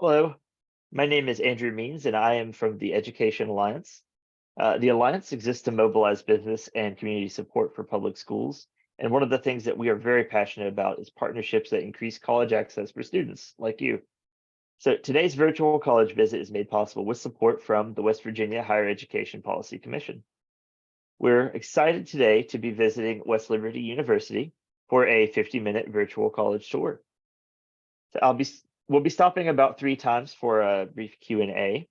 Hello, my name is Andrew Means, and I am from the Education Alliance. The Alliance exists to mobilize business and community support for public schools. And one of the things that we are very passionate about is partnerships that increase college access for students like you. So today's virtual college visit is made possible with support from the West Virginia Higher Education Policy Commission. We're excited today to be visiting West Liberty University for a 50-minute virtual college tour. So we'll be stopping about 3 times for a brief Q&A,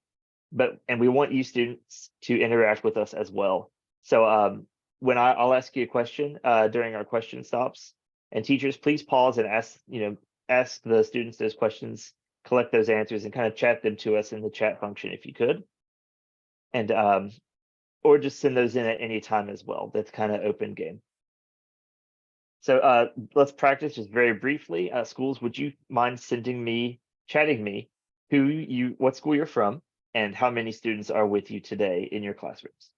and we want you students to interact with us as well. So I'll ask you a question during our question stops, and teachers, please pause and ask the students those questions, collect those answers, and kind of chat them to us in the chat function if you could, and or just send those in at any time as well. That's kind of open game. So let's practice just very briefly. Schools, would you mind chatting me what school you're from, and how many students are with you today in your classrooms?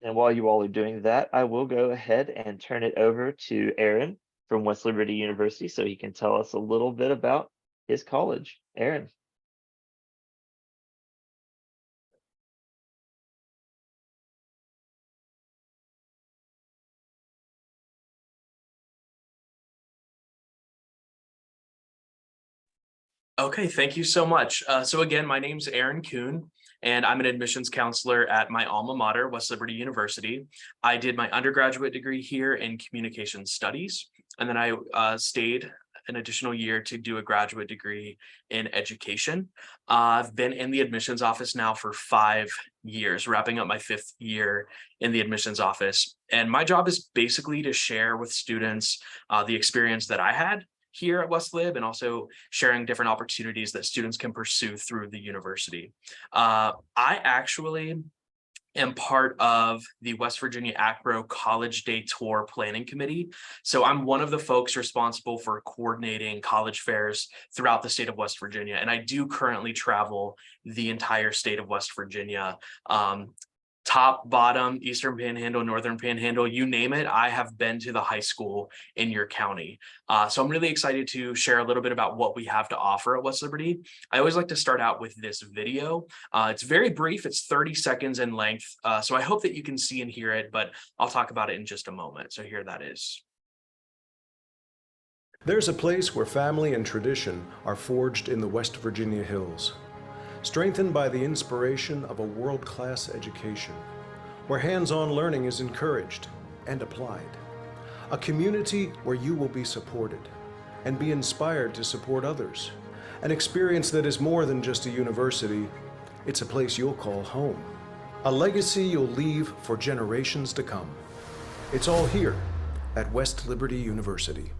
And while you all are doing that, I will go ahead and turn it over to Aaron from West Liberty University so he can tell us a little bit about his college. Aaron. Okay, thank you so much. So again, my name's Aaron Kuhn, and I'm an admissions counselor at my alma mater, West Liberty University. I did my undergraduate degree here in communication studies, and then I stayed an additional year to do a graduate degree in education. I've been in the admissions office now for 5 years, wrapping up my 5th year in the admissions office. And my job is basically to share with students the experience that I had here at West Lib, and also sharing different opportunities that students can pursue through the university. I actually am part of the West Virginia ACRO College Day Tour Planning Committee. So I'm one of the folks responsible for coordinating college fairs throughout the state of West Virginia. And I do currently travel the entire state of West Virginia. Top, bottom, Eastern Panhandle, Northern Panhandle, you name it, I have been to the high school in your county. So I'm really excited to share a little bit about what we have to offer at West Liberty. I always like to start out with this video. It's very brief, it's 30 seconds in length. So I hope that you can see and hear it, but I'll talk about it in just a moment. So here that is. There's a place where family and tradition are forged in the West Virginia hills, strengthened by the inspiration of a world-class education, where hands-on learning is encouraged and applied. A community where you will be supported and be inspired to support others. An experience that is more than just a university, it's a place you'll call home. A legacy you'll leave for generations to come. It's all here at West Liberty University.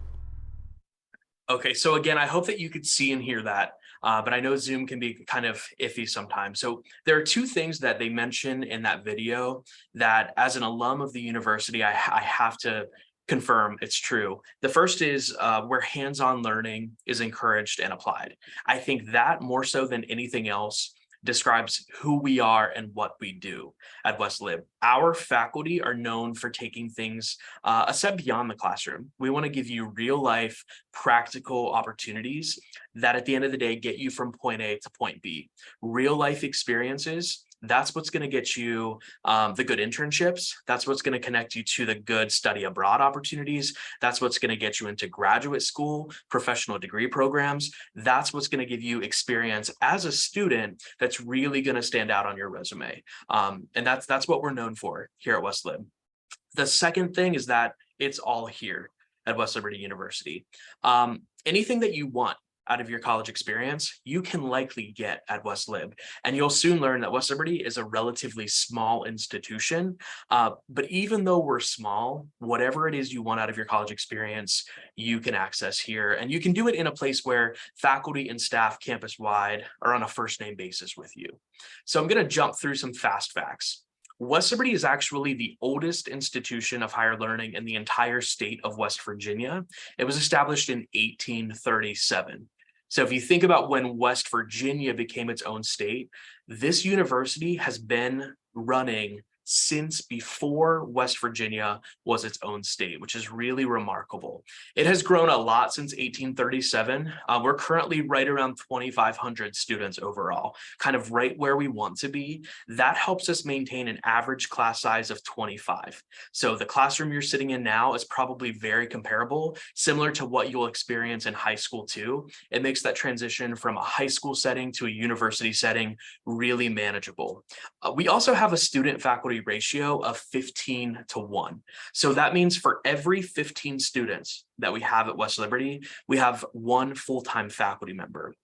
Okay, so again, I hope that you could see and hear that, but I know Zoom can be kind of iffy sometimes. So there are 2 things that they mention in that video that as an alum of the university, I have to confirm it's true. The first is where hands-on learning is encouraged and applied. I think that more so than anything else describes who we are and what we do at West Lib. Our faculty are known for taking things a step beyond the classroom. We want to give you real life, practical opportunities that at the end of the day get you from point A to point B. Real life experiences, that's what's going to get you the good internships. That's what's going to connect you to the good study abroad opportunities. That's what's going to get you into graduate school, professional degree programs. That's what's going to give you experience as a student that's really going to stand out on your resume. And that's what we're known for here at West Lib. The second thing is that it's all here at West Liberty University. Anything that you want out of your college experience, you can likely get at West Lib. And you'll soon learn that West Liberty is a relatively small institution. But even though we're small, whatever it is you want out of your college experience, you can access here. And you can do it in a place where faculty and staff campus-wide are on a first-name basis with you. So I'm going to jump through some fast facts. West Liberty is actually the oldest institution of higher learning in the entire state of West Virginia. It was established in 1837. So if you think about when West Virginia became its own state, this university has been running since before West Virginia was its own state, which is really remarkable. It has grown a lot since 1837. We're currently right around 2,500 students overall, kind of right where we want to be. That helps us maintain an average class size of 25. So the classroom you're sitting in now is probably very comparable, similar to what you'll experience in high school too. It makes that transition from a high school setting to a university setting really manageable. We also have a student faculty ratio of 15:1. So that means for every 15 students that we have at West Liberty, we have one full-time faculty member.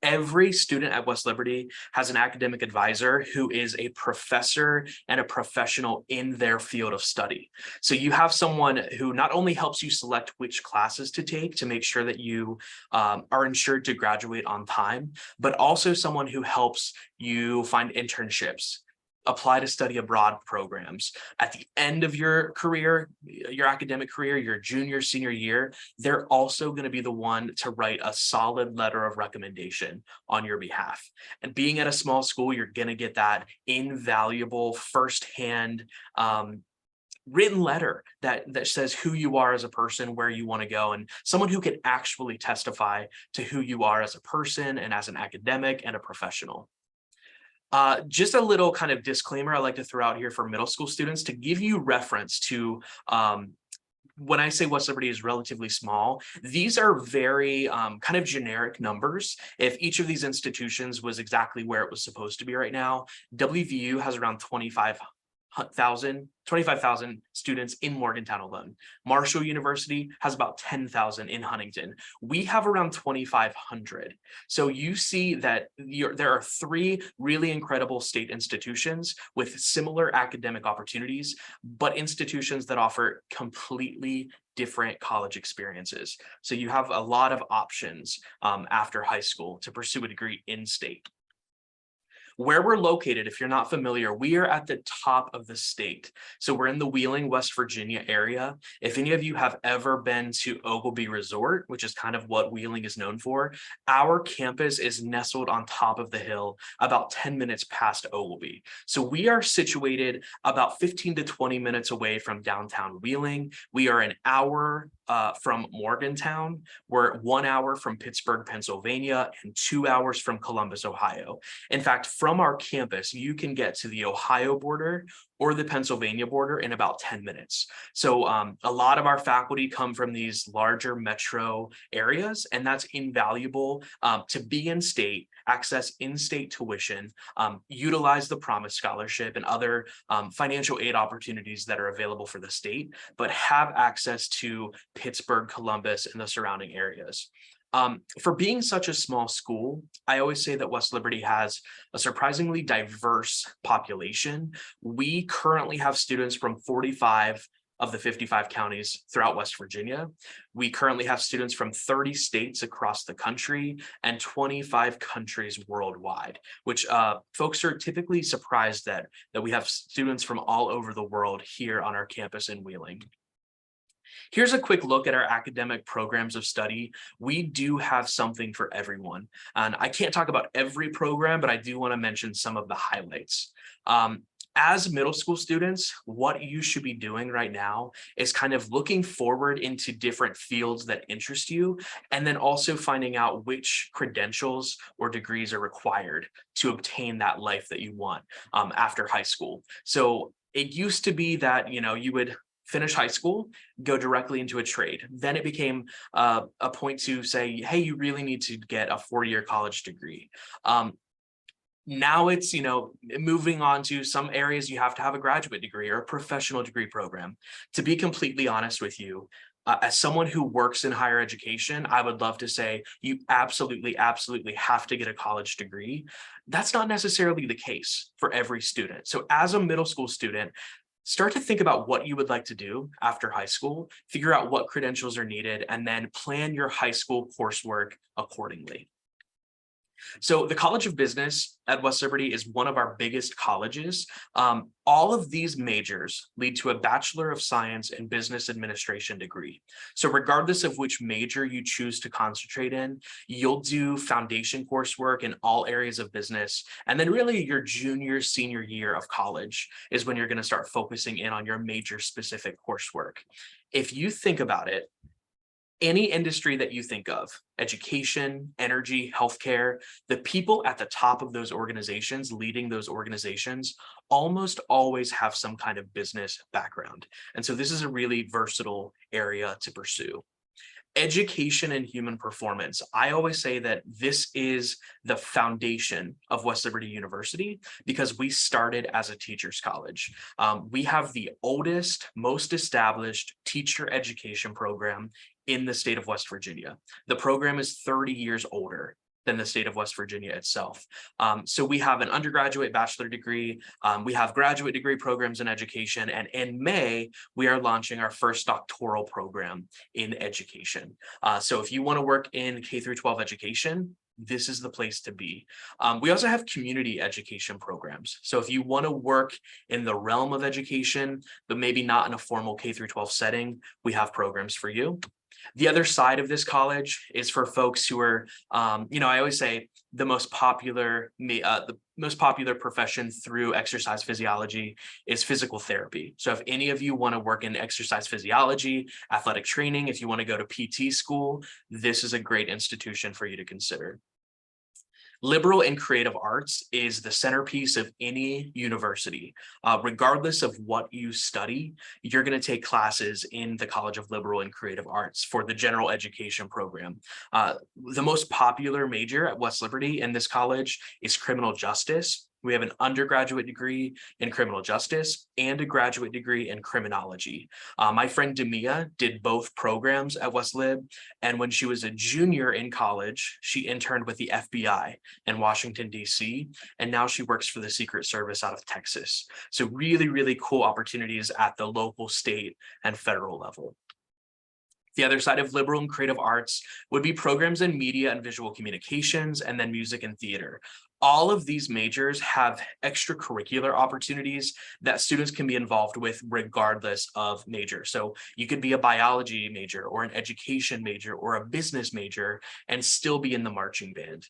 Every student at West Liberty has an academic advisor who is a professor and a professional in their field of study. So you have someone who not only helps you select which classes to take to make sure that you are ensured to graduate on time, but also someone who helps you find internships, apply to study abroad programs. At the end of your career, your academic career, your junior, senior year, they're also going to be the one to write a solid letter of recommendation on your behalf. And being at a small school, you're going to get that invaluable firsthand written letter that says who you are as a person, where you want to go, and someone who can actually testify to who you are as a person and as an academic and a professional. Just a little kind of disclaimer I like to throw out here for middle school students to give you reference to when I say West Liberty is relatively small, these are very kind of generic numbers. If each of these institutions was exactly where it was supposed to be right now, WVU has around 25,000 students in Morgantown alone. Marshall University has about 10,000 in Huntington. We have around 2,500. So you see that there are three really incredible state institutions with similar academic opportunities, but institutions that offer completely different college experiences. So you have a lot of options after high school to pursue a degree in state. Where we're located, if you're not familiar, we are at the top of the state. So we're in the Wheeling, West Virginia area. If any of you have ever been to Oglebay Resort, which is kind of what Wheeling is known for, our campus is nestled on top of the hill about 10 minutes past Oglebay. So we are situated about 15 to 20 minutes away from downtown Wheeling. We are an hour from Morgantown. We're 1 hour from Pittsburgh, Pennsylvania, and 2 hours from Columbus, Ohio. In fact, from our campus, you can get to the Ohio border or the Pennsylvania border in about 10 minutes. So a lot of our faculty come from these larger metro areas, and that's invaluable to be in state, access in-state tuition, utilize the Promise Scholarship and other financial aid opportunities that are available for the state, but have access to Pittsburgh, Columbus, and the surrounding areas. For being such a small school, I always say that West Liberty has a surprisingly diverse population. We currently have students from 45 of the 55 counties throughout West Virginia. We currently have students from 30 states across the country and 25 countries worldwide, which folks are typically surprised that we have students from all over the world here on our campus in Wheeling. Here's a quick look at our academic programs of study. We do have something for everyone. And I can't talk about every program, but I do want to mention some of the highlights. As middle school students, what you should be doing right now is kind of looking forward into different fields that interest you, and then also finding out which credentials or degrees are required to obtain that life that you want after high school. So it used to be that, you would finish high school, go directly into a trade. Then it became a point to say, hey, you really need to get a 4-year college degree. Now it's, moving on to some areas you have to have a graduate degree or a professional degree program. To be completely honest with you, as someone who works in higher education, I would love to say you absolutely have to get a college degree. That's not necessarily the case for every student. So as a middle school student, start to think about what you would like to do after high school, figure out what credentials are needed, and then plan your high school coursework accordingly. So the College of Business at West Liberty is one of our biggest colleges. All of these majors lead to a Bachelor of Science in Business Administration degree. So regardless of which major you choose to concentrate in, you'll do foundation coursework in all areas of business. And then really your junior, senior year of college is when you're going to start focusing in on your major specific coursework. If you think about it, any industry that you think of, education, energy, healthcare, the people at the top of those organizations, leading those organizations, almost always have some kind of business background. And so this is a really versatile area to pursue. Education and human performance. I always say that this is the foundation of West Liberty University because we started as a teacher's college. We have the oldest, most established teacher education program in the state of West Virginia. The program is 30 years older than the state of West Virginia itself. So we have an undergraduate bachelor degree, we have graduate degree programs in education, and in May, we are launching our first doctoral program in education. So if you want to work in K through 12 education, this is the place to be. We also have community education programs. So if you want to work in the realm of education, but maybe not in a formal K through 12 setting, we have programs for you. The other side of this college is for folks who are, I always say the most popular profession through exercise physiology is physical therapy. So if any of you want to work in exercise physiology, athletic training, if you want to go to PT school, this is a great institution for you to consider. Liberal and creative arts is the centerpiece of any university. Regardless of what you study, you're going to take classes in the College of Liberal and Creative Arts for the general education program. The most popular major at West Liberty in this college is criminal justice. We have an undergraduate degree in criminal justice and a graduate degree in criminology. My friend Demia did both programs at West Lib, and when she was a junior in college, she interned with the FBI in Washington, D.C., and now she works for the Secret Service out of Texas. So really, really cool opportunities at the local, state, and federal level. The other side of liberal and creative arts would be programs in media and visual communications, and then music and theater. All of these majors have extracurricular opportunities that students can be involved with regardless of major. So you could be a biology major or an education major or a business major and still be in the marching band.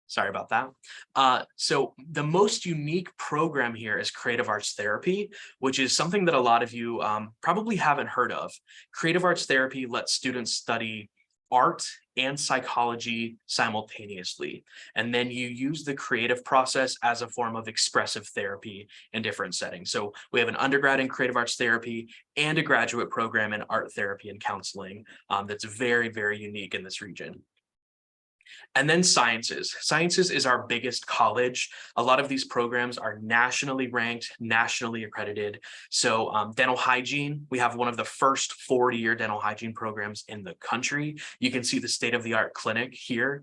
Sorry about that. So the most unique program here is Creative Arts Therapy, which is something that a lot of you probably haven't heard of. Creative Arts Therapy lets students study art and psychology simultaneously. And then you use the creative process as a form of expressive therapy in different settings. So we have an undergrad in creative arts therapy and a graduate program in art therapy and counseling that's very, very unique in this region. And then sciences. Sciences is our biggest college. A lot of these programs are nationally ranked, nationally accredited. So dental hygiene, we have one of the first 40-year dental hygiene programs in the country. You can see the state-of-the-art clinic here.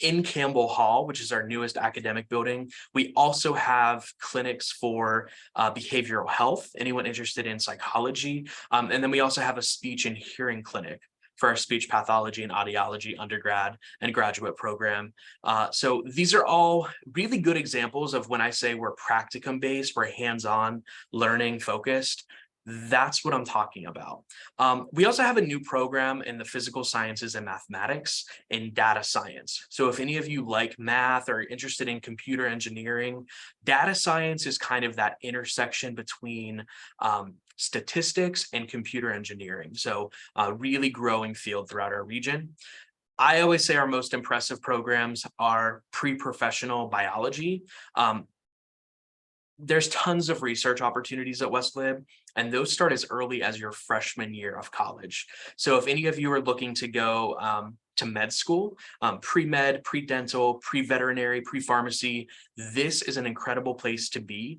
In Campbell Hall, which is our newest academic building, we also have clinics for behavioral health, anyone interested in psychology. And then we also have a speech and hearing clinic for our speech pathology and audiology undergrad and graduate program. So these are all really good examples of when I say we're practicum based, we're hands-on learning focused. That's what I'm talking about. We also have a new program in the physical sciences and mathematics and data science. So if any of you like math or interested in computer engineering, data science is kind of that intersection between statistics and computer engineering. So really growing field throughout our region. I always say our most impressive programs are pre-professional biology. There's tons of research opportunities at West Lib, and those start as early as your freshman year of college. So if any of you are looking to go to med school, pre-med, pre-dental, pre-veterinary, pre-pharmacy, this is an incredible place to be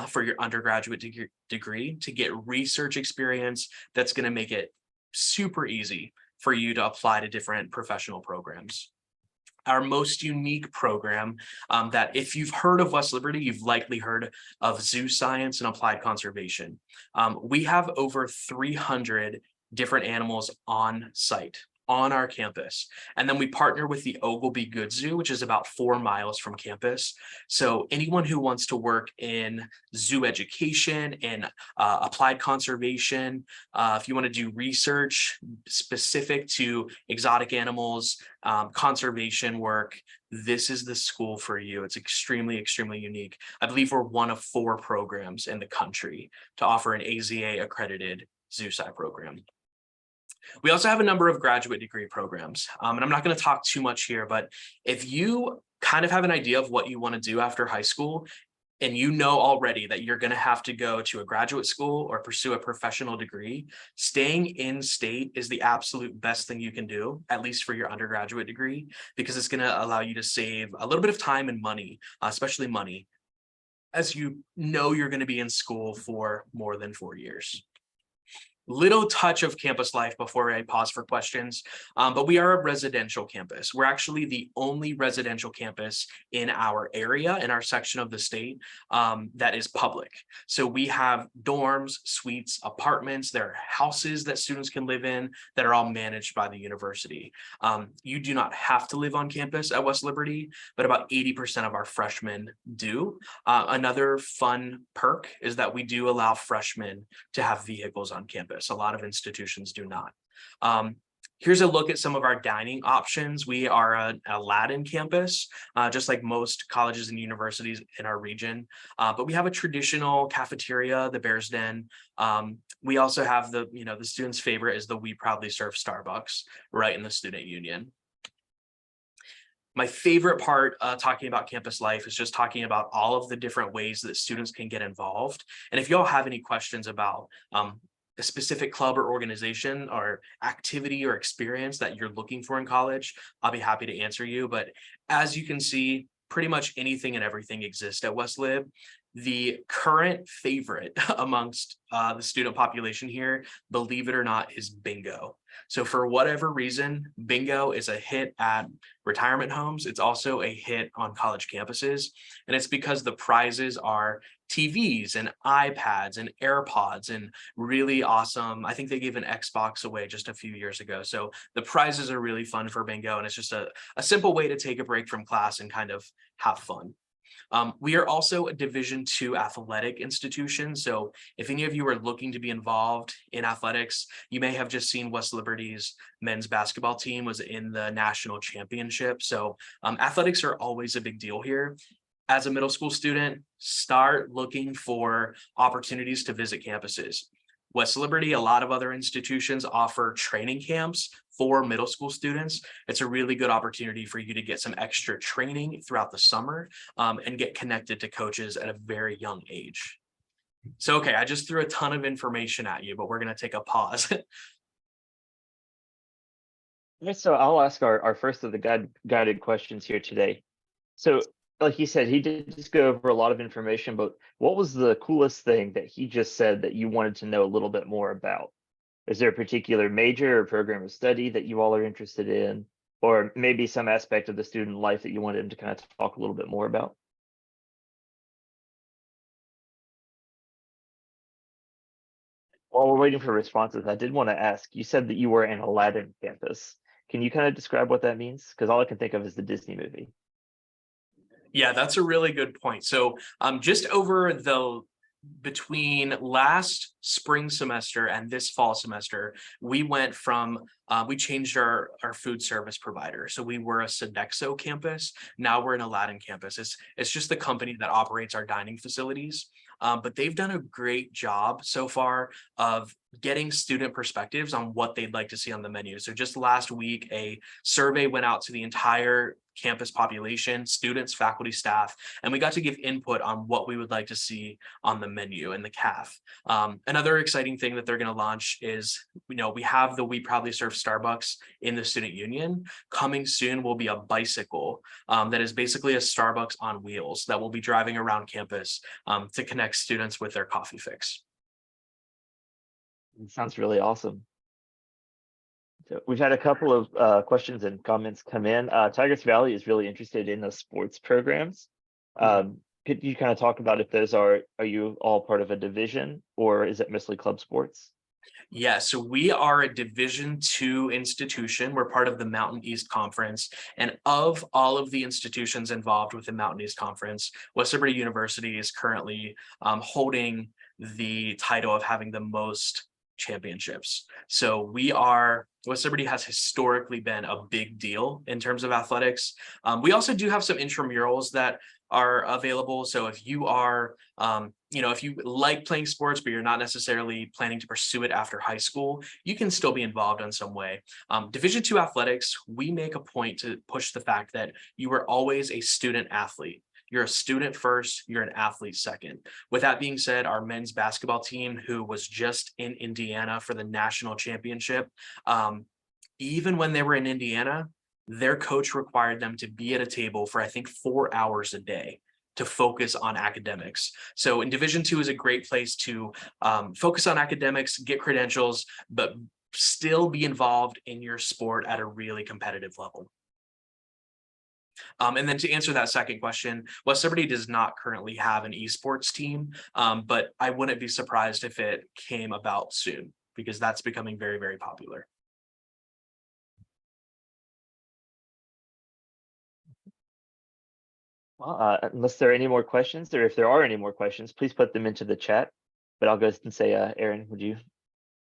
for your undergraduate degree to get research experience that's going to make it super easy for you to apply to different professional programs. Our most unique program that if you've heard of West Liberty, you've likely heard of zoo science and applied conservation. We have over 300 different animals on site on our campus. And then we partner with the Oglebay Good Zoo, which is about 4 miles from campus. So anyone who wants to work in zoo education and applied conservation, if you want to do research specific to exotic animals, conservation work, this is the school for you. It's extremely, extremely unique. I believe we're one of 4 programs in the country to offer an AZA accredited zoo sci program. We also have a number of graduate degree programs, and I'm not going to talk too much here, but if you kind of have an idea of what you want to do after high school, and you know already that you're going to have to go to a graduate school or pursue a professional degree, staying in state is the absolute best thing you can do, at least for your undergraduate degree, because it's going to allow you to save a little bit of time and money, especially money, as you know you're going to be in school for more than 4 years. Little touch of campus life before I pause for questions, but we are a residential campus. We're actually the only residential campus in our area, in our section of the state, that is public. So we have dorms, suites, apartments. There are houses that students can live in that are all managed by the university. You do not have to live on campus at West Liberty, but about 80% of our freshmen do. Another fun perk is that we do allow freshmen to have vehicles on campus. A lot of institutions do not. Here's a look at some of our dining options. We are an Aladdin campus, just like most colleges and universities in our region. But we have a traditional cafeteria, the Bears Den. We also have the students' favorite is the We Proudly Serve Starbucks right in the student union. My favorite part talking about campus life is just talking about all of the different ways that students can get involved. And if y'all have any questions about a specific club or organization or activity or experience that you're looking for in college, I'll be happy to answer you. But as you can see, pretty much anything and everything exists at West Lib. The current favorite amongst the student population here, believe it or not, is bingo. So for whatever reason, bingo is a hit at retirement homes. It's also a hit on college campuses. And it's because the prizes are TVs and iPads and AirPods and really awesome. I think they gave an Xbox away just a few years ago. So the prizes are really fun for bingo. And it's just a simple way to take a break from class and kind of have fun. We are also a Division II athletic institution. So if any of you are looking to be involved in athletics, you may have just seen West Liberty's men's basketball team was in the national championship. So athletics are always a big deal here. As a middle school student, start looking for opportunities to visit campuses. West Liberty, a lot of other institutions offer training camps for middle school students. It's a really good opportunity for you to get some extra training throughout the summer and get connected to coaches at a very young age. So, okay, I just threw a ton of information at you, but we're going to take a pause. Okay, so I'll ask our first of the guided questions here today. So like he said, he did just go over a lot of information, but what was the coolest thing that he just said that you wanted to know a little bit more about? Is there a particular major or program of study that you all are interested in, or maybe some aspect of the student life that you wanted him to kind of talk a little bit more about? While we're waiting for responses, I did want to ask, you said that you were an Aladdin campus. Can you kind of describe what that means? Because all I can think of is the Disney movie. Yeah, that's a really good point. So just over between last spring semester and this fall semester, we went from, we changed our food service provider. So we were a Sodexo campus. Now we're an Aladdin campus. It's just the company that operates our dining facilities. But they've done a great job so far of getting student perspectives on what they'd like to see on the menu. So just last week, a survey went out to the entire campus population, students, faculty, staff, and we got to give input on what we would like to see on the menu in the CAF. Another exciting thing that they're going to launch is, we have the We Proudly Serve Starbucks in the student union. Coming soon will be a bicycle that is basically a Starbucks on wheels that will be driving around campus to connect students with their coffee fix. It sounds really awesome. So we've had a couple of questions and comments come in. Tigris Valley is really interested in the sports programs. Could you kind of talk about if those are you all part of a division, or is it mostly club sports? Yeah, so we are a Division II institution. We're part of the Mountain East Conference. And of all of the institutions involved with the Mountain East Conference, West Liberty University is currently holding the title of having the most championships. So West Liberty has historically been a big deal in terms of athletics. We also do have some intramurals that are available. So if you are if you like playing sports, but you're not necessarily planning to pursue it after high school, you can still be involved in some way. Division II athletics, we make a point to push the fact that you are always a student athlete. You're a student first, you're an athlete second. With that being said, our men's basketball team, who was just in Indiana for the national championship, even when they were in Indiana, their coach required them to be at a table for, I think, 4 hours a day to focus on academics. So in Division II is a great place to focus on academics, get credentials, but still be involved in your sport at a really competitive level. And then to answer that second question, West Liberty does not currently have an esports team, but I wouldn't be surprised if it came about soon, because that's becoming very, very popular. Well, unless there are any more questions, or if there are any more questions, please put them into the chat. But I'll go ahead and say, Aaron, would you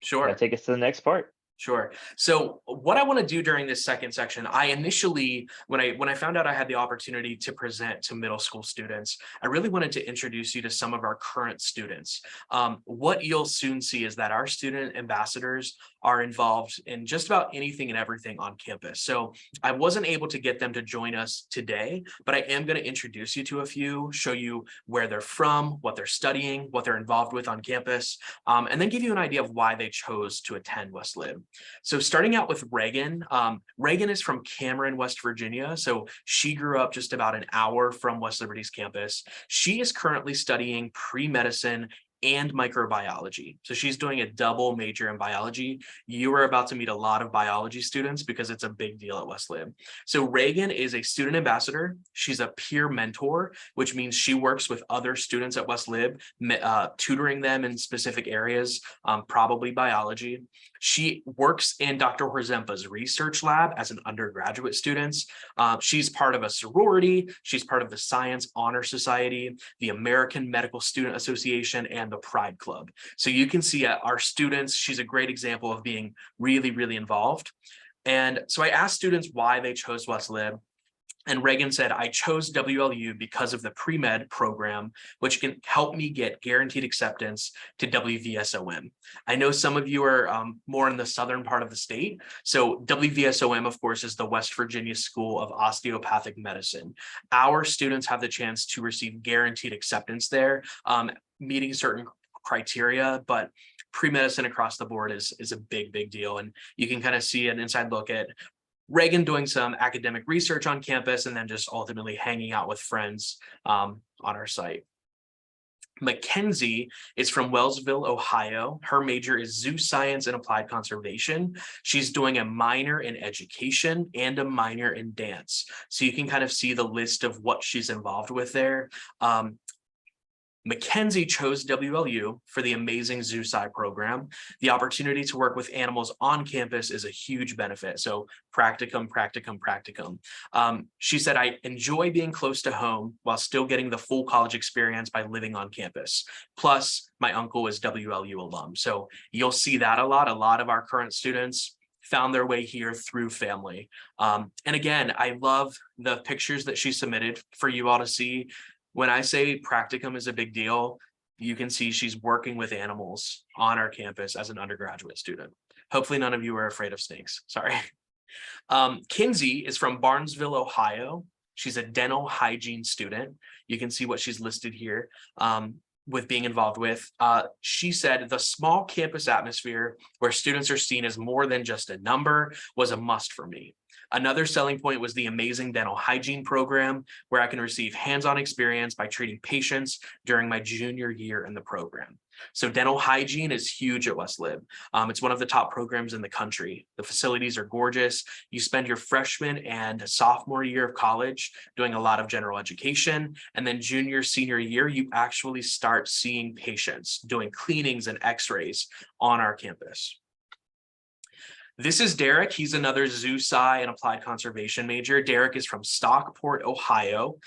Sure. take us to the next part? Sure. So what I want to do during this second section, I initially, when I found out I had the opportunity to present to middle school students, I really wanted to introduce you to some of our current students. What you'll soon see is that our student ambassadors are involved in just about anything and everything on campus. So I wasn't able to get them to join us today, but I am going to introduce you to a few, show you where they're from, what they're studying, what they're involved with on campus, and then give you an idea of why they chose to attend West Lib. So starting out with Reagan, Reagan is from Cameron, West Virginia. So she grew up just about an hour from West Liberty's campus. She is currently studying pre-medicine and microbiology. So she's doing a double major in biology. You are about to meet a lot of biology students because it's a big deal at West Lib. So Reagan is a student ambassador. She's a peer mentor, which means she works with other students at West Lib, tutoring them in specific areas, probably biology. She works in Dr. Horzempa's research lab as an undergraduate student. She's part of a sorority. She's part of the Science Honor Society, the American Medical Student Association, and the Pride Club. So you can see our students, she's a great example of being really, really involved. And so I asked students why they chose West Lib. And Reagan said, I chose WLU because of the pre-med program, which can help me get guaranteed acceptance to WVSOM. I know some of you are more in the southern part of the state. So WVSOM, of course, is the West Virginia School of Osteopathic Medicine. Our students have the chance to receive guaranteed acceptance there, meeting certain criteria, but pre-medicine across the board is a big, big deal. And you can kind of see an inside look at Reagan doing some academic research on campus and then just ultimately hanging out with friends on our site. Mackenzie is from Wellsville, Ohio. Her major is zoo science and applied conservation. She's doing a minor in education and a minor in dance. So you can kind of see the list of what she's involved with there. Mackenzie chose WLU for the amazing ZooSci program. The opportunity to work with animals on campus is a huge benefit. So practicum, practicum, practicum. She said, I enjoy being close to home while still getting the full college experience by living on campus. Plus, my uncle is WLU alum. So you'll see that a lot. A lot of our current students found their way here through family. And again, I love the pictures that she submitted for you all to see. When I say practicum is a big deal, you can see she's working with animals on our campus as an undergraduate student. Hopefully none of you are afraid of snakes. Sorry. Kinsey is from Barnesville, Ohio. She's a dental hygiene student. You can see what she's listed here with being involved with. She said the small campus atmosphere where students are seen as more than just a number was a must for me. Another selling point was the amazing dental hygiene program, where I can receive hands-on experience by treating patients during my junior year in the program. So dental hygiene is huge at West Lib. It's one of the top programs in the country. The facilities are gorgeous. You spend your freshman and sophomore year of college doing a lot of general education. And then junior, senior year, you actually start seeing patients, doing cleanings and x-rays on our campus. This is Derek. He's another zoo sci and applied conservation major. Derek is from Stockport, Ohio.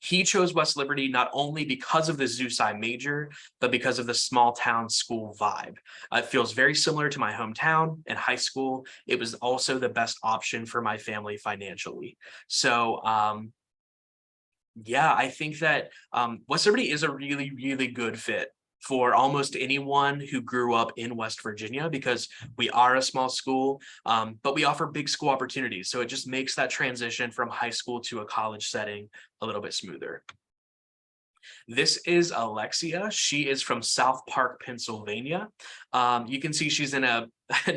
He chose West Liberty not only because of the zoo sci major, but because of the small town school vibe. It feels very similar to my hometown and high school. It was also the best option for my family financially. So yeah, I think that West Liberty is a really, really good fit for almost anyone who grew up in West Virginia, because we are a small school, but we offer big school opportunities. So it just makes that transition from high school to a college setting a little bit smoother. This is Alexia. She is from South Park, Pennsylvania. You can see she's in a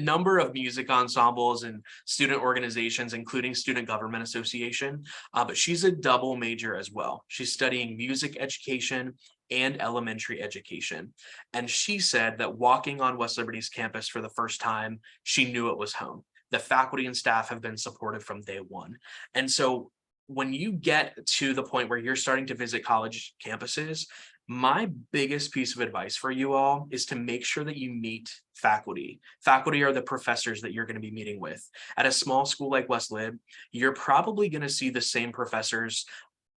number of music ensembles and student organizations, including Student Government Association, but she's a double major as well. She's studying music education and elementary education. And she said that walking on West Liberty's campus for the first time, she knew it was home. The faculty and staff have been supportive from day one. And so when you get to the point where you're starting to visit college campuses, my biggest piece of advice for you all is to make sure that you meet faculty. Faculty are the professors that you're going to be meeting with. At a small school like West Lib, you're probably going to see the same professors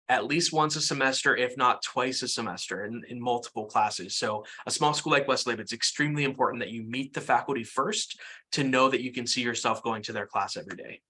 at least once a semester, if not twice a semester in multiple classes. So a small school like West Lib, it's extremely important that you meet the faculty first to know that you can see yourself going to their class every day.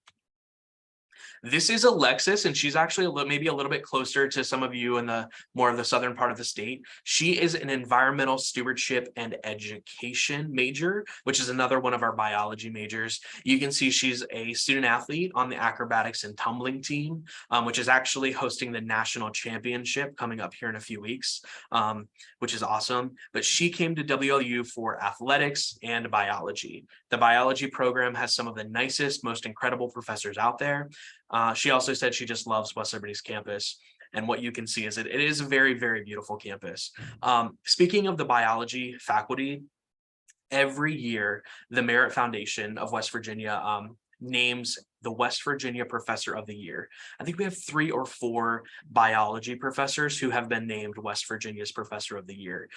This is Alexis, and she's actually maybe a little bit closer to some of you in the more of the southern part of the state. She is an environmental stewardship and education major, which is another one of our biology majors. You can see she's a student athlete on the acrobatics and tumbling team, which is actually hosting the national championship coming up here in a few weeks, which is awesome. But she came to WLU for athletics and biology. The biology program has some of the nicest, most incredible professors out there. She also said she just loves West Liberty's campus. And what you can see is it is a very, very beautiful campus. Speaking of the biology faculty, every year, the Merit Foundation of West Virginia names the West Virginia Professor of the Year. I think we have 3 or 4 biology professors who have been named West Virginia's Professor of the Year.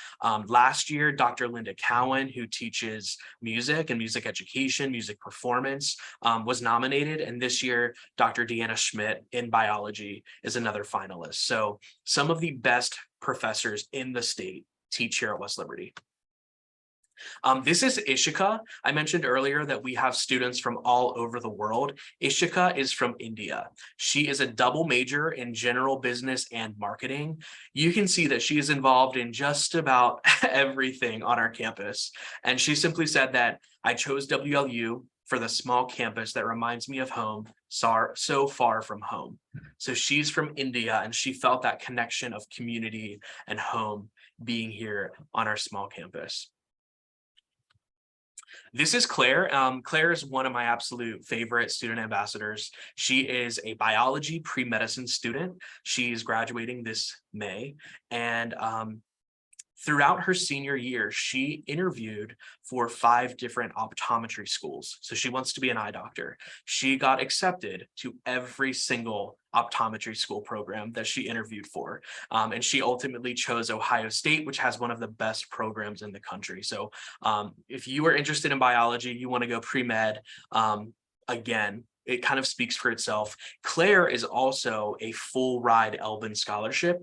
Last year, Dr. Linda Cowan, who teaches music and music education, music performance, was nominated. And this year, Dr. Deanna Schmidt in biology is another finalist. So some of the best professors in the state teach here at West Liberty. This is Ishika. I mentioned earlier that we have students from all over the world. Ishika is from India. She is a double major in general business and marketing. You can see that she is involved in just about everything on our campus. And she simply said that I chose WLU for the small campus that reminds me of home, so far from home. So she's from India, and she felt that connection of community and home being here on our small campus. This is Claire. Claire is one of my absolute favorite student ambassadors. She is a biology pre-medicine student. She's graduating this May, and throughout her senior year, she interviewed for 5 different optometry schools. So she wants to be an eye doctor. She got accepted to every single optometry school program that she interviewed for. And she ultimately chose Ohio State, which has one of the best programs in the country. So if you are interested in biology, you want to go pre-med, again, it kind of speaks for itself. Claire is also a full ride Elbin scholarship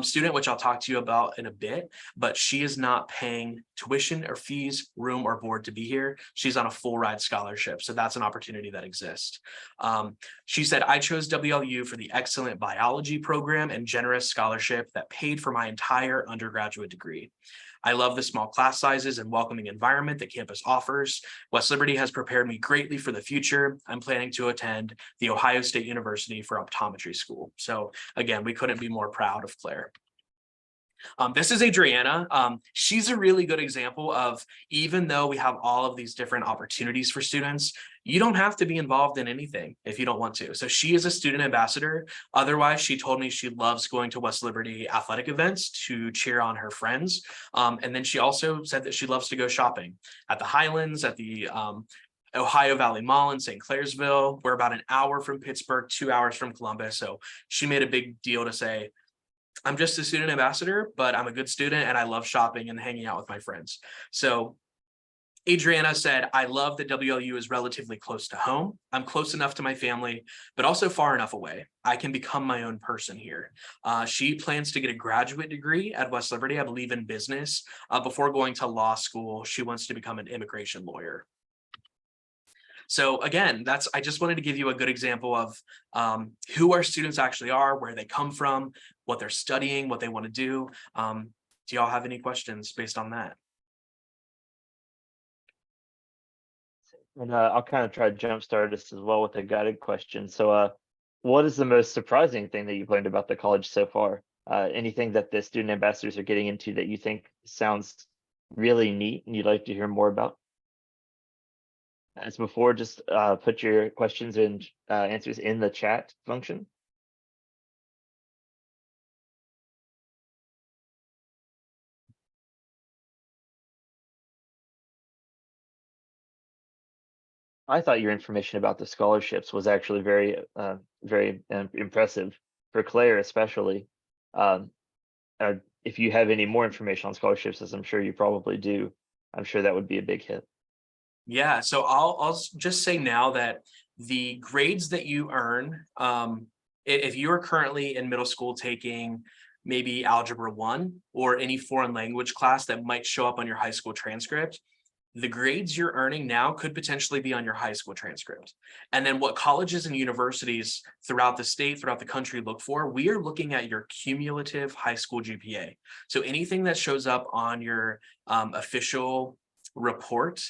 student, which I'll talk to you about in a bit, but she is not paying tuition or fees, room or board to be here. She's on a full ride scholarship. So that's an opportunity that exists. She said, I chose WLU for the excellent biology program and generous scholarship that paid for my entire undergraduate degree. I love the small class sizes and welcoming environment that campus offers. West Liberty has prepared me greatly for the future. I'm planning to attend the Ohio State University for optometry school. So again, we couldn't be more proud of Claire. This is Adriana. She's a really good example of, even though we have all of these different opportunities for students, you don't have to be involved in anything if you don't want to. So she is a student ambassador. Otherwise, she told me she loves going to West Liberty athletic events to cheer on her friends. And then she also said that she loves to go shopping at the Highlands, at the Ohio Valley Mall in St. Clairsville. We're about an hour from Pittsburgh, 2 hours from Columbus. So she made a big deal to say, I'm just a student ambassador, but I'm a good student and I love shopping and hanging out with my friends. So Adriana said, I love that WLU is relatively close to home. I'm close enough to my family, but also far enough away. I can become my own person here. She plans to get a graduate degree at West Liberty, I believe in business. Before going to law school, she wants to become an immigration lawyer. So again, I just wanted to give you a good example of who our students actually are, where they come from, what they're studying, what they want to do. Do y'all have any questions based on that? And I'll kind of try to jumpstart this as well with a guided question. So what is the most surprising thing that you've learned about the college so far? Anything that the student ambassadors are getting into that you think sounds really neat and you'd like to hear more about? As before, just put your questions and answers in the chat function. I thought your information about the scholarships was actually very impressive for Claire, especially. If you have any more information on scholarships, as I'm sure you probably do, I'm sure that would be a big hit. Yeah, so I'll just say now that the grades that you earn, if you are currently in middle school taking maybe Algebra 1 or any foreign language class that might show up on your high school transcript, the grades you're earning now could potentially be on your high school transcript. And then what colleges and universities throughout the state, throughout the country look for, we are looking at your cumulative high school GPA. So anything that shows up on your official report,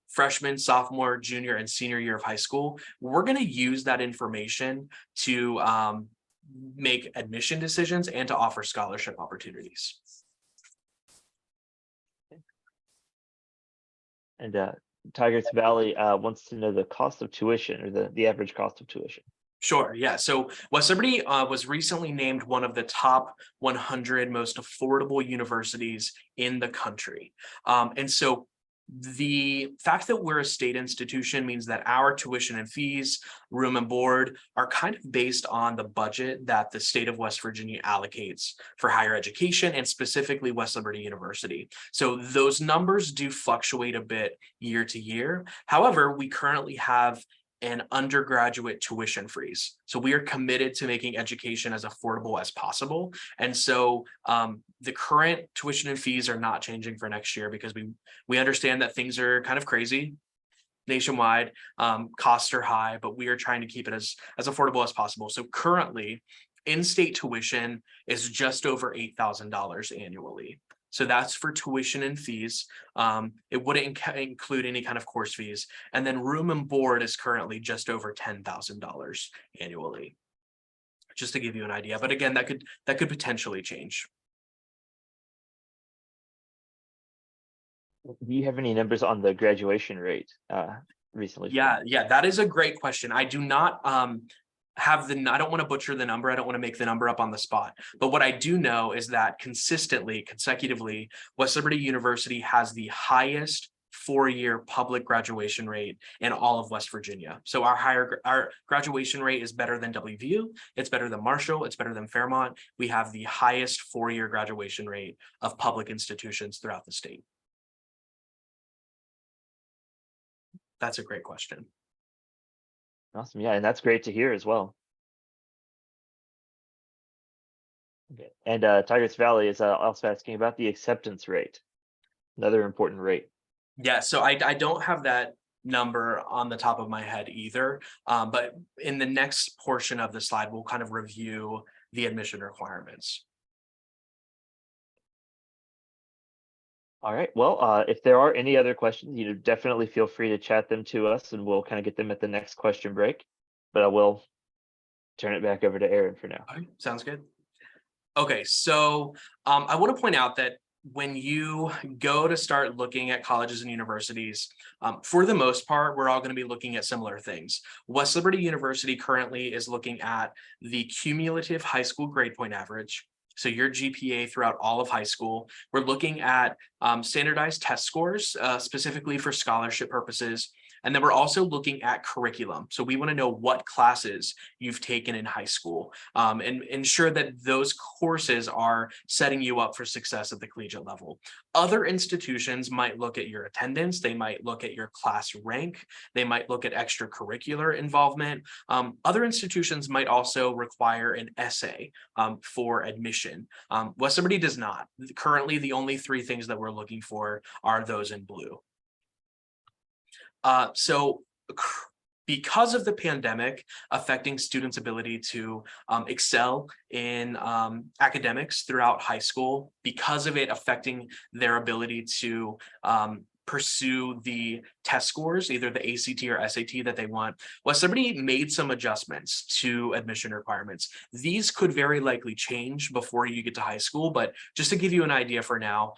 freshman, sophomore, junior, and senior year of high school, we're going to use that information to make admission decisions and to offer scholarship opportunities. And Tigris Valley wants to know the cost of tuition, or the average cost of tuition. Sure, yeah. So West Liberty was recently named one of the top 100 most affordable universities in the country. And so the fact that we're a state institution means that our tuition and fees, room and board, are kind of based on the budget that the state of West Virginia allocates for higher education, and specifically West Liberty University. So those numbers do fluctuate a bit year to year. However, we currently have an undergraduate tuition freeze. So we are committed to making education as affordable as possible. And so the current tuition and fees are not changing for next year, because we understand that things are kind of crazy nationwide. Costs are high, but we are trying to keep it as affordable as possible. So currently, in-state tuition is just over $8,000 annually. So that's for tuition and fees. It wouldn't include any kind of course fees. And then room and board is currently just over $10,000 annually, just to give you an idea. But again, that could potentially change. Do you have any numbers on the graduation rate recently? Yeah, that is a great question. I do not I don't want to butcher the number. I don't want to make the number up on the spot. But what I do know is that consecutively, West Liberty University has the highest 4-year public graduation rate in all of West Virginia. So our graduation rate is better than WVU. It's better than Marshall. It's better than Fairmont. We have the highest 4-year graduation rate of public institutions throughout the state. That's a great question. Awesome. Yeah, and that's great to hear as well. Okay. And Tigris Valley is also asking about the acceptance rate, another important rate. Yeah, so I don't have that number on the top of my head either, but in the next portion of the slide, we'll kind of review the admission requirements. All right. Well, if there are any other questions, definitely feel free to chat them to us, and we'll kind of get them at the next question break. But I will turn it back over to Aaron for now. All right, sounds good. Okay, so I want to point out that when you go to start looking at colleges and universities, for the most part, we're all going to be looking at similar things. West Liberty University currently is looking at the cumulative high school grade point average. So your GPA throughout all of high school. We're looking at standardized test scores, specifically for scholarship purposes. And then we're also looking at curriculum. So we want to know what classes you've taken in high school, and ensure that those courses are setting you up for success at the collegiate level. Other institutions might look at your attendance. They might look at your class rank. They might look at extracurricular involvement. Other institutions might also require an essay for admission. West Liberty does not. Currently, the only three things that we're looking for are those in blue. So because of the pandemic affecting students' ability to excel in academics throughout high school, because of it affecting their ability to pursue the test scores, either the ACT or SAT that they want, West Liberty made some adjustments to admission requirements. These could very likely change before you get to high school, but just to give you an idea for now,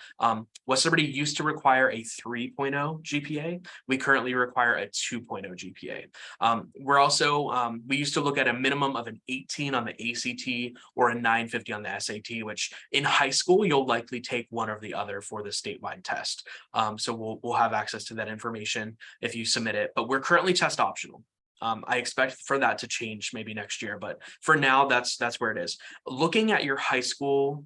West Liberty used to require a 3.0 GPA. We currently require a 2.0 GPA. We're also, we used to look at a minimum of an 18 on the ACT or a 950 on the SAT, which in high school, you'll likely take one or the other for the statewide test. So we'll have access to that information if you submit it, but we're currently test optional. I expect for that to change maybe next year, but for now, that's where it is. Looking at your high school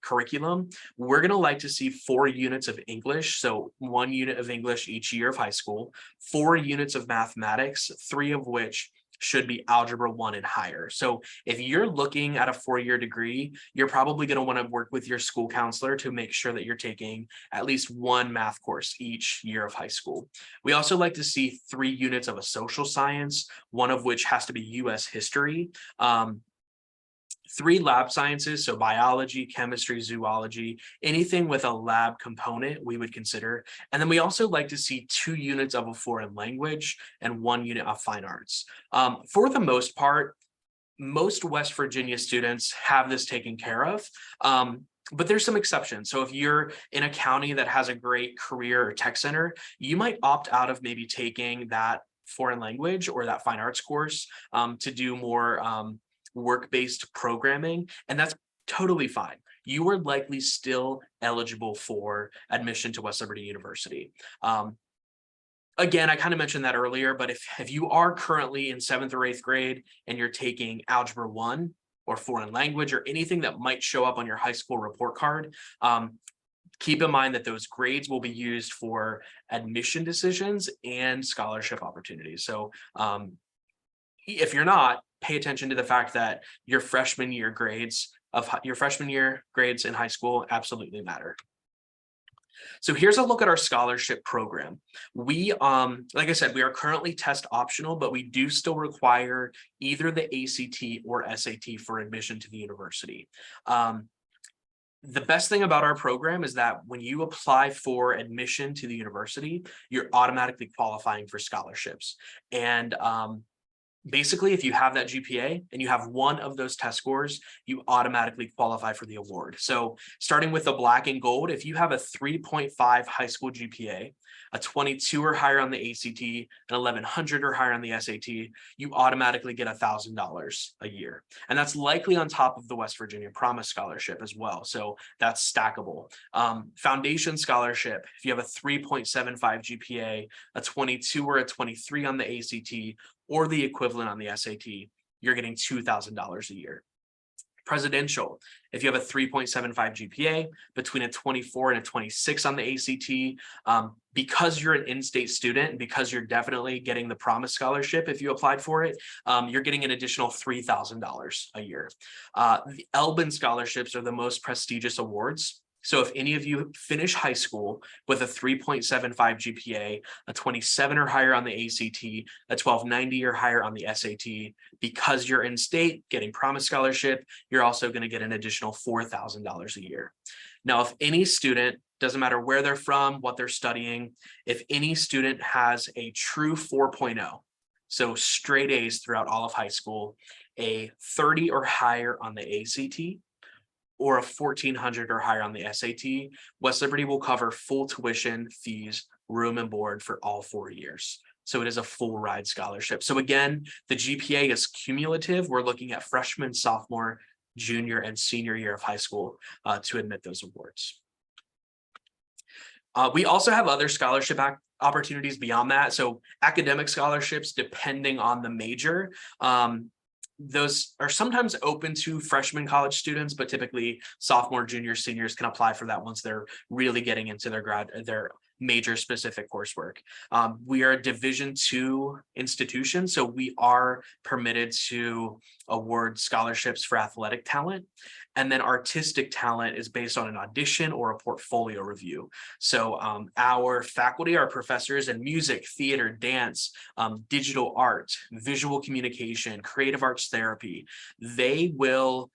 curriculum, we're going to like to see 4 units of English, so 1 unit of English each year of high school, 4 units of mathematics, 3 of which should be Algebra 1 and higher. So if you're looking at a 4-year degree, you're probably going to want to work with your school counselor to make sure that you're taking at least 1 math course each year of high school. We also like to see 3 units of a social science, 1 of which has to be US history. 3 lab sciences, so biology, chemistry, zoology, anything with a lab component we would consider. And then we also like to see 2 units of a foreign language and 1 unit of fine arts. For the most part, most West Virginia students have this taken care of. But there's some exceptions. So if you're in a county that has a great career or tech center, you might opt out of maybe taking that foreign language or that fine arts course to do more work-based programming, and that's totally fine. You are likely still eligible for admission to West Liberty University. Again, I kind of mentioned that earlier, but if you are currently in 7th or 8th grade and you're taking Algebra 1 or foreign language or anything that might show up on your high school report card, keep in mind that those grades will be used for admission decisions and scholarship opportunities. So if you're not, pay attention to the fact that your freshman year grades in high school absolutely matter. So here's a look at our scholarship program. We, like I said, we are currently test optional, but we do still require either the ACT or SAT for admission to the university. The best thing about our program is that when you apply for admission to the university, you're automatically qualifying for scholarships. And basically, if you have that GPA and you have 1 of those test scores, you automatically qualify for the award. So starting with the black and gold, if you have a 3.5 high school GPA, a 22 or higher on the ACT, an 1100 or higher on the SAT, you automatically get $1,000 a year. And that's likely on top of the West Virginia Promise Scholarship as well. So that's stackable. Foundation Scholarship, if you have a 3.75 GPA, a 22 or a 23 on the ACT, or the equivalent on the SAT, you're getting $2,000 a year. Presidential, if you have a 3.75 GPA, between a 24 and a 26 on the ACT, because you're an in-state student, and because you're definitely getting the Promise Scholarship if you applied for it, you're getting an additional $3,000 a year. The Elbin Scholarships are the most prestigious awards. So if any of you finish high school with a 3.75 GPA, a 27 or higher on the ACT, a 1290 or higher on the SAT, because you're in state getting Promise Scholarship, you're also going to get an additional $4,000 a year. Now, if any student, doesn't matter where they're from, what they're studying, if any student has a true 4.0, so straight A's throughout all of high school, a 30 or higher on the ACT, or a 1,400 or higher on the SAT, West Liberty will cover full tuition, fees, room and board for all 4 years. So it is a full ride scholarship. So again, the GPA is cumulative. We're looking at freshman, sophomore, junior, and senior year of high school to admit those awards. We also have other scholarship opportunities beyond that. So academic scholarships, depending on the major, those are sometimes open to freshman college students, but typically sophomore, junior, seniors can apply for that once they're really getting into their major specific coursework. We are a Division II institution, so we are permitted to award scholarships for athletic talent. And then artistic talent is based on an audition or a portfolio review. So our faculty, our professors in music, theater, dance, digital art, visual communication, creative arts therapy, they will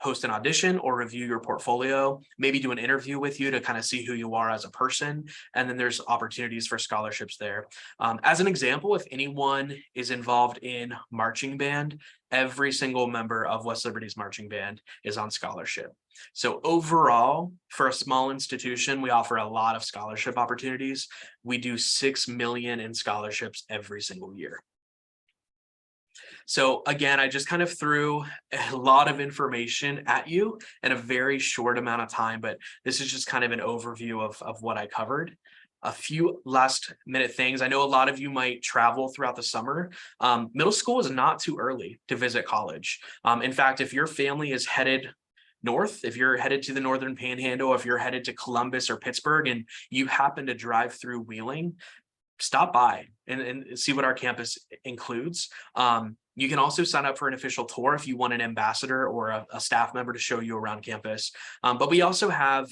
host an audition or review your portfolio, maybe do an interview with you to kind of see who you are as a person. And then there's opportunities for scholarships there. As an example, if anyone is involved in marching band, every single member of West Liberty's marching band is on scholarship. So overall, for a small institution, we offer a lot of scholarship opportunities. We do $6 million in scholarships every single year. So again, I just kind of threw a lot of information at you in a very short amount of time, but this is just kind of an overview of what I covered. A few last minute things. I know a lot of you might travel throughout the summer. Middle school is not too early to visit college. In fact, if your family is headed north, if you're headed to the Northern Panhandle, if you're headed to Columbus or Pittsburgh and you happen to drive through Wheeling, stop by and see what our campus includes. You can also sign up for an official tour if you want an ambassador or a staff member to show you around campus. But we also have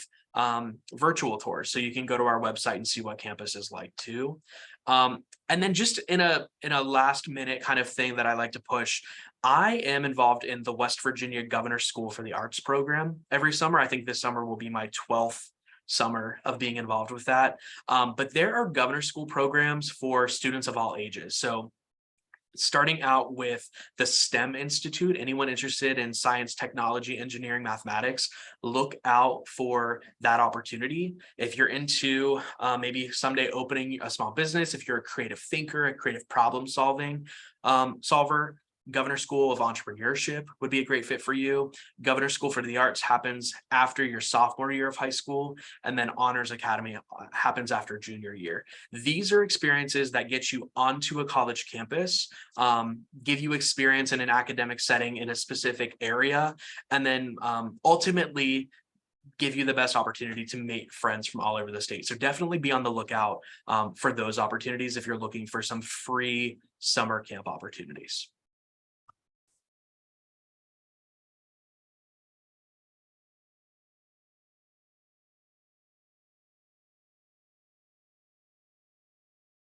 virtual tours, so you can go to our website and see what campus is like too. And then just in a last minute kind of thing that I like to push, I am involved in the West Virginia Governor School for the Arts program every summer. I think this summer will be my 12th summer of being involved with that. But there are governor school programs for students of all ages. So starting out with the STEM Institute, anyone interested in science, technology, engineering, mathematics, look out for that opportunity. If you're into maybe someday opening a small business, if you're a creative thinker, a creative problem solver, Governor School of Entrepreneurship would be a great fit for you. Governor School for the Arts happens after your sophomore year of high school, and then Honors Academy happens after junior year. These are experiences that get you onto a college campus, give you experience in an academic setting in a specific area, and then ultimately give you the best opportunity to make friends from all over the state. So definitely be on the lookout for those opportunities if you're looking for some free summer camp opportunities.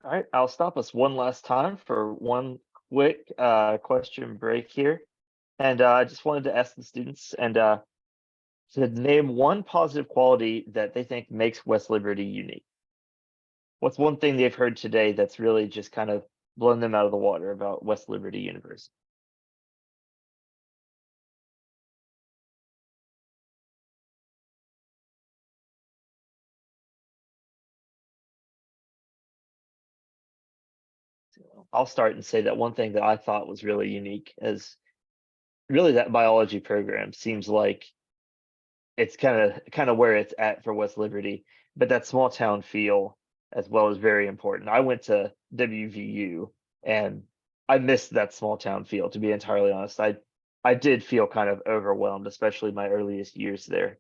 All right, I'll stop us one last time for one quick question break here. And I just wanted to ask the students and to name one positive quality that they think makes West Liberty unique. What's one thing they've heard today that's really just kind of blown them out of the water about West Liberty University? I'll start and say that one thing that I thought was really unique is really that biology program seems like it's kind of where it's at for West Liberty, but that small town feel as well is very important. I went to WVU and I missed that small town feel, to be entirely honest. I did feel kind of overwhelmed, especially my earliest years there.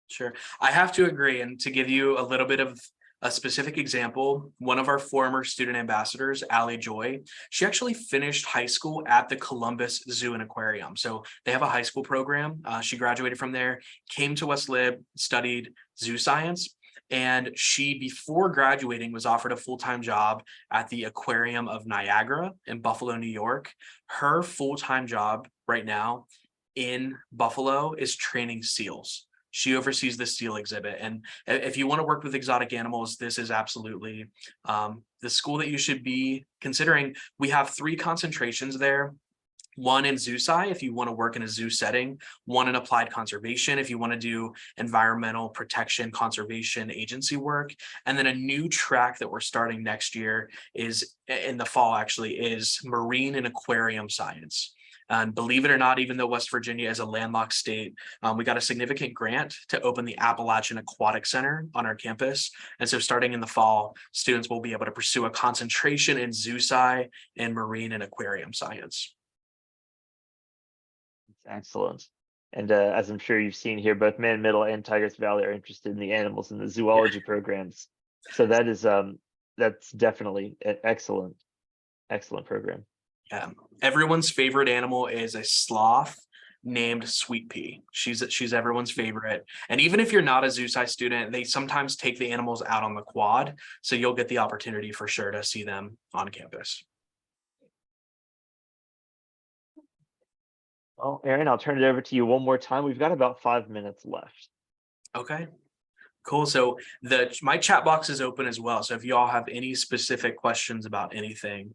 Sure, I have to agree. And to give you a little bit of a specific example, one of our former student ambassadors, Allie Joy, she actually finished high school at the Columbus Zoo and Aquarium. So they have a high school program. She graduated from there, came to West Lib, studied zoo science, and she, before graduating, was offered a full-time job at the Aquarium of Niagara in Buffalo, New York. Her full-time job right now in Buffalo is training seals. She oversees the seal exhibit. And if you want to work with exotic animals, this is absolutely the school that you should be considering. We have 3 concentrations there. one in ZooSci if you want to work in a zoo setting, one in applied conservation if you want to do environmental protection conservation agency work, and then a new track that we're starting next year is in the fall actually is marine and aquarium science. And believe it or not, even though West Virginia is a landlocked state, we got a significant grant to open the Appalachian Aquatic Center on our campus. And so starting in the fall, students will be able to pursue a concentration in ZooSci and marine and aquarium science. Excellent. And as I'm sure you've seen here, both Man Middle and Tigris Valley are interested in the animals in the zoology programs. So that is that's definitely an excellent program. Yeah, everyone's favorite animal is a sloth named Sweet Pea. She's everyone's favorite. And even if you're not a ZooSci student, they sometimes take the animals out on the quad, so you'll get the opportunity for sure to see them on campus. Well, Aaron, I'll turn it over to you one more time. We've got about 5 minutes left. Okay, cool. So my chat box is open as well. So if you all have any specific questions about anything,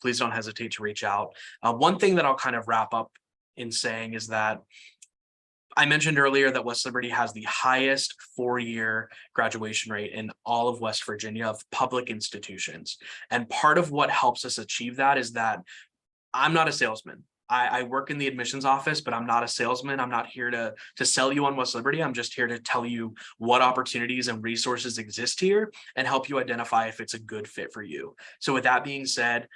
please don't hesitate to reach out. One thing that I'll kind of wrap up in saying is that I mentioned earlier that West Liberty has the highest 4-year graduation rate in all of West Virginia of public institutions. And part of what helps us achieve that is that I'm not a salesman. I work in the admissions office, but I'm not a salesman. I'm not here to sell you on West Liberty. I'm just here to tell you what opportunities and resources exist here and help you identify if it's a good fit for you. So with that being said,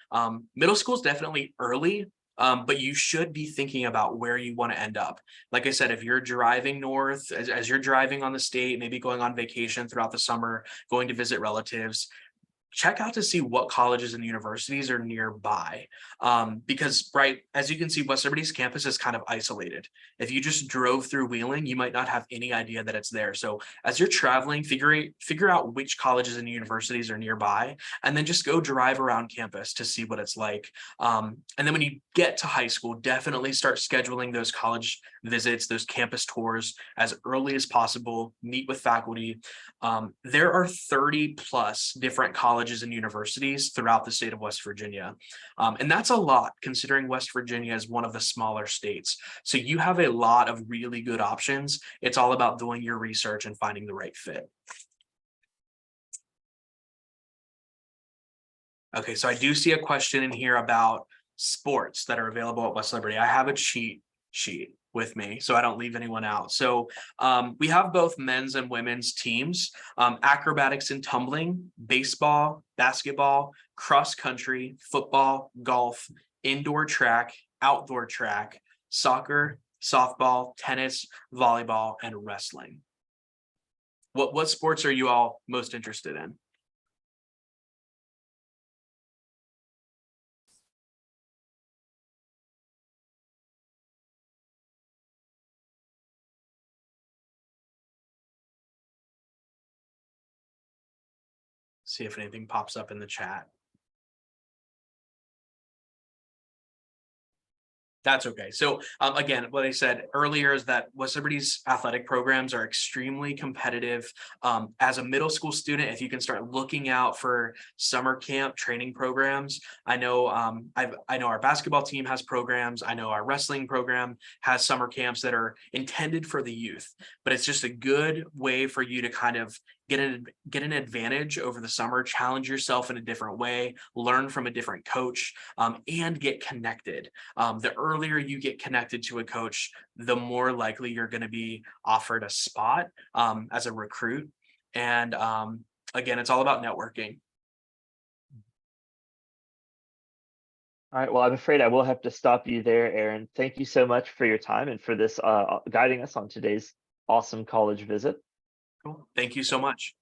middle school is definitely early, but you should be thinking about where you want to end up. Like I said, if you're driving north, as you're driving on the state, maybe going on vacation throughout the summer, going to visit relatives, check out to see what colleges and universities are nearby. Because, right, as you can see, West Liberty's campus is kind of isolated. If you just drove through Wheeling, you might not have any idea that it's there. So as you're traveling, figure out which colleges and universities are nearby, and then just go drive around campus to see what it's like. And then when you get to high school, definitely start scheduling those college visits, those campus tours as early as possible, meet with faculty. There are 30 plus different colleges and universities throughout the state of West Virginia. And that's a lot considering West Virginia is one of the smaller states. So you have a lot of really good options. It's all about doing your research and finding the right fit. Okay, so I do see a question in here about sports that are available at West Liberty. I have a cheat sheet with me so I don't leave anyone out. So we have both men's and women's teams, acrobatics and tumbling, baseball, basketball, cross country, football, golf, indoor track, outdoor track, soccer, softball, tennis, volleyball, and wrestling. What sports are you all most interested in? See if anything pops up in the chat. That's okay. So again, what I said earlier is that West Liberty's athletic programs are extremely competitive. As a middle school student, if you can start looking out for summer camp training programs, I know I know our basketball team has programs. I know our wrestling program has summer camps that are intended for the youth, but it's just a good way for you to kind of get an advantage over the summer, challenge yourself in a different way, learn from a different coach, and get connected. The earlier you get connected to a coach, the more likely you're going to be offered a spot as a recruit. And again, it's all about networking. All right, well, I'm afraid I will have to stop you there, Aaron. Thank you so much for your time and for this guiding us on today's awesome college visit. Cool. Thank you so much.